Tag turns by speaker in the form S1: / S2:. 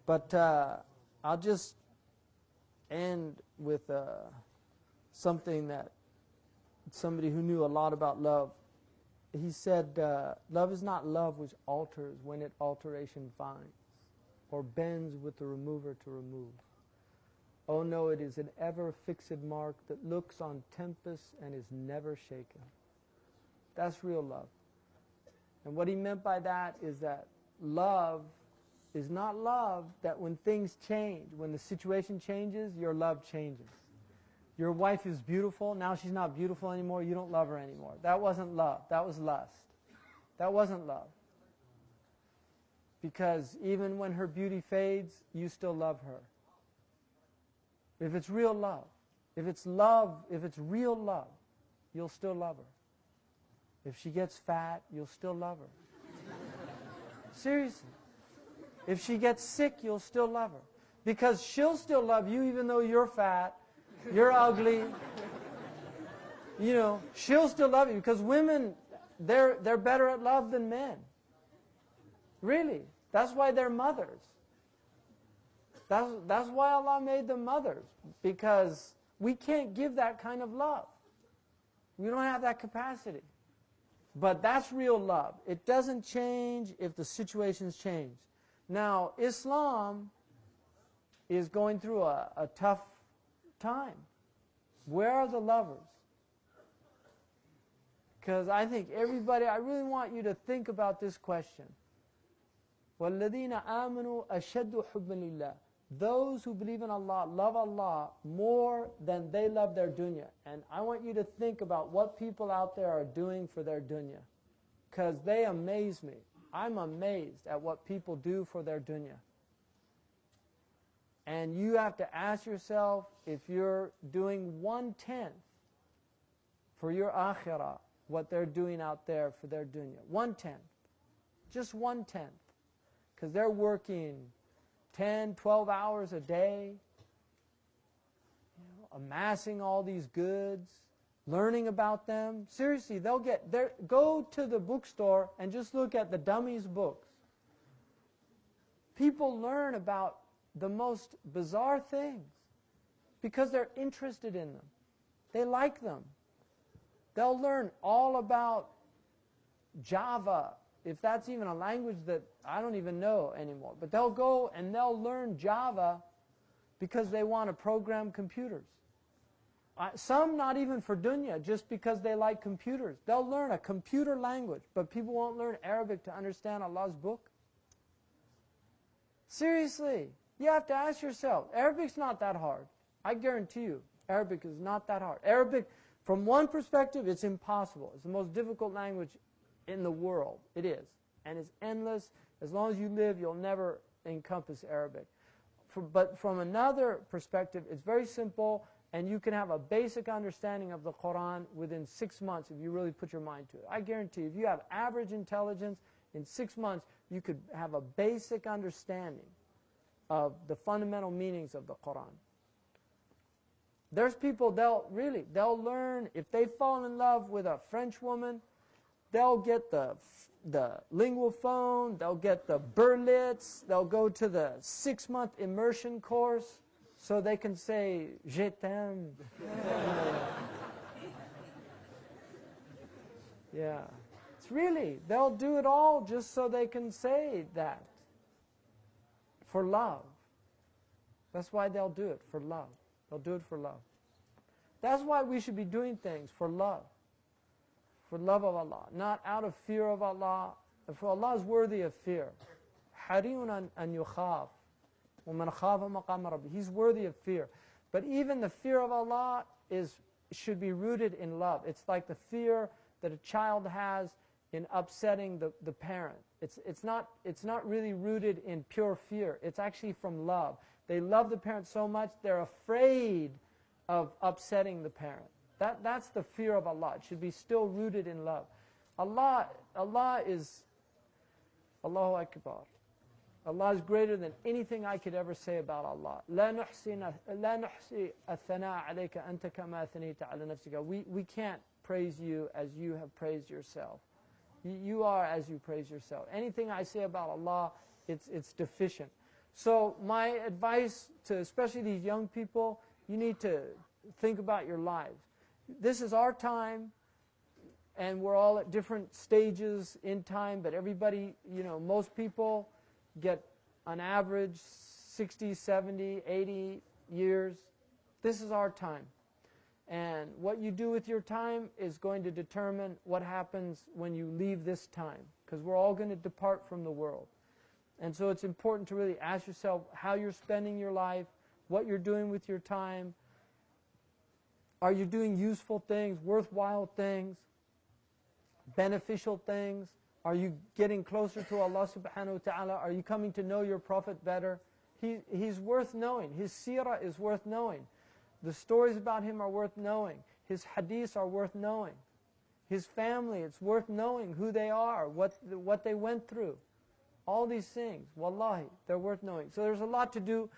S1: But I'll just end with something that somebody who knew a lot about love, he said, love is not love which alters when it alteration finds, or bends with the remover to remove. Oh no, it is an ever-fixed mark that looks on tempests and is never shaken. That's real love. And what he meant by that is that love is not love that when things change, when the situation changes, your love changes. Your wife is beautiful, now she's not beautiful anymore, you don't love her anymore. That wasn't love, that was lust. That wasn't love. Because even when her beauty fades, you still love her. If it's real love, if it's real love, you'll still love her. If she gets fat, you'll still love her. Seriously. If she gets sick, you'll still love her. Because she'll still love you even though you're fat, you're ugly. You know, she'll still love you. Because women, they're better at love than men. Really. That's why they're mothers. That's why Allah made them mothers. Because we can't give that kind of love. We don't have that capacity. But that's real love. It doesn't change if the situations change. Now, Islam is going through a tough time. Where are the lovers? Because I think everybody, I really want you to think about this question. وَالَّذِينَ آمَنُوا أَشَدُّ حُبًّا لِلَّهِ. Those who believe in Allah love Allah more than they love their dunya. And I want you to think about what people out there are doing for their dunya. Because they amaze me. I'm amazed at what people do for their dunya. And you have to ask yourself if you're doing 1/10 for your akhirah, what they're doing out there for their dunya. 1/10. Just 1/10. Because they're working 10, 12 hours a day, amassing all these goods, learning about them. Seriously, go to the bookstore and just look at the dummies books. People learn about the most bizarre things because they're interested in them. They like them. They'll learn all about Java, if that's even a language that I don't even know anymore. But they'll go and they'll learn Java because they want to program computers. Some not even for dunya, just because they like computers. They'll learn a computer language, but people won't learn Arabic to understand Allah's book. Seriously, you have to ask yourself, Arabic's not that hard. I guarantee you, Arabic is not that hard. Arabic, from one perspective, it's impossible. It's the most difficult language in the world. It is. And it's endless. As long as you live, you'll never encompass Arabic. But from another perspective, it's very simple, and you can have a basic understanding of the Quran within 6 months if you really put your mind to it. I guarantee you, if you have average intelligence, in 6 months, you could have a basic understanding of the fundamental meanings of the Quran. There's people, they'll learn, if they fall in love with a French woman, they'll get the lingual phone, they'll get the Berlitz, they'll go to the 6-month immersion course so they can say, Je t'aime. Yeah. It's really, they'll do it all just so they can say that. For love. That's why they'll do it, for love. They'll do it for love. That's why we should be doing things for love. For love of Allah. Not out of fear of Allah. For Allah is worthy of fear. حَرِيٌّ أَنْ يُخَافْ وَمَنْ خَافَ مَقَامَ رَبِّهِ. He's worthy of fear. But even the fear of Allah should be rooted in love. It's like the fear that a child has in upsetting the parent. It's not really rooted in pure fear. It's actually from love. They love the parent so much, they're afraid of upsetting the parent. That's the fear of Allah. It should be still rooted in love. Allah is, Allahu Akbar. Allah is greater than anything I could ever say about Allah. لا نحصي الثناء عليك أنت كما أثنيت على نفسك. We can't praise you as you have praised yourself. You are as you praise yourself. Anything I say about Allah, it's deficient. So my advice to especially these young people, you need to think about your lives. This is our time, and we're all at different stages in time, but everybody, most people get on average 60, 70, 80 years. This is our time. And what you do with your time is going to determine what happens when you leave this time, because we're all going to depart from the world. And so it's important to really ask yourself how you're spending your life, what you're doing with your time. Are you doing useful things, worthwhile things, beneficial things? Are you getting closer to Allah Subhanahu Wa Ta'ala? Are you coming to know your Prophet better? He's worth knowing. His seerah is worth knowing. The stories about him are worth knowing. His hadiths are worth knowing. His family, it's worth knowing who they are, what they went through. All these things, wallahi, they're worth knowing. So there's a lot to do.